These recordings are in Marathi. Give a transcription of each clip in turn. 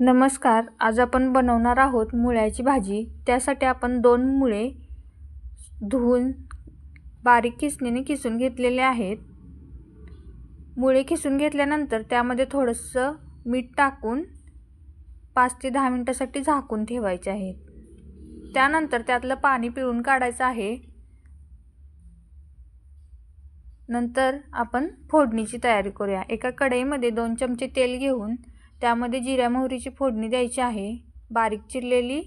नमस्कार. आज आपण बनवणार आहोत मुळ्याची भाजी. त्यासाठी आपण 2 मुळे धुवून बारीक किसणीने किसून घेतलेले आहेत. मुळे किसून घेतल्यानंतर त्यामध्ये थोडंसं मीठ टाकून 5 ते 10 मिनिटांसाठी झाकून ठेवायचे आहेत. त्यानंतर त्यातलं पाणी पिळून काढायचं आहे. नंतर आपण फोडणीची तयारी करूया. एका कढईमध्ये 2 चमचे तेल घेऊन त्यामध्ये जिऱ्या मोहरीची फोडणी द्यायची आहे. बारीक चिरलेली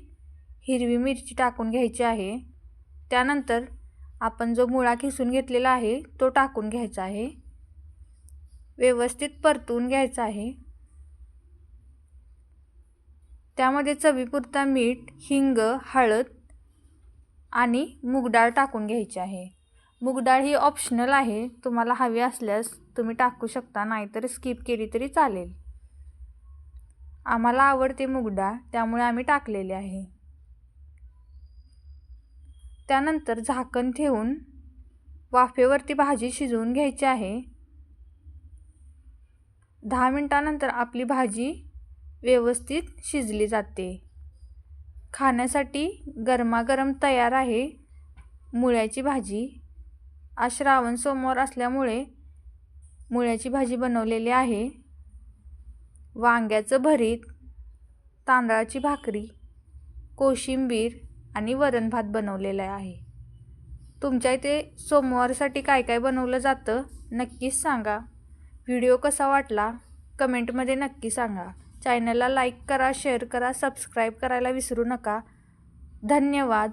हिरवी मिरची टाकून घ्यायची आहे. त्यानंतर आपण जो मुळा किसून घेतलेला आहे तो टाकून घ्यायचा आहे. व्यवस्थित परतून घ्यायचा आहे. त्यामध्ये चवीपुरता मीठ, हिंग, हळद आणि मूग डाळ टाकून घ्यायची आहे. मूग डाळ ही ऑप्शनल आहे. तुम्हाला हवी असल्यास तुम्ही टाकू शकता, नाहीतर स्किप केली तरी चालेल. आम्हाला आवडते मूग डाळ, त्यामुळे आम्ही टाकलेले आहे. त्यानंतर झाकण ठेवून वाफेवरती भाजी शिजवून घ्यायची आहे. 10 मिनिटांनंतर आपली भाजी व्यवस्थित शिजली जाते. खाण्यासाठी गरमागरम तयार आहे मुळ्याची भाजी. आज श्रावण सोमवार असल्यामुळे मुळ्याची भाजी बनवलेली आहे. वांग्याचं भरीत, तांदळाची भाकरी, कोशिंबीर आणि वरण भात बनवलेला आहे. तुमच्या इथे सोमवारसाठी काय काय बनवलं जातं नक्कीच सांगा. व्हिडिओ कसा वाटला कमेंटमध्ये नक्की सांगा. चॅनलला लाईक करा, शेअर करा, सबस्क्राईब करायला विसरू नका. धन्यवाद.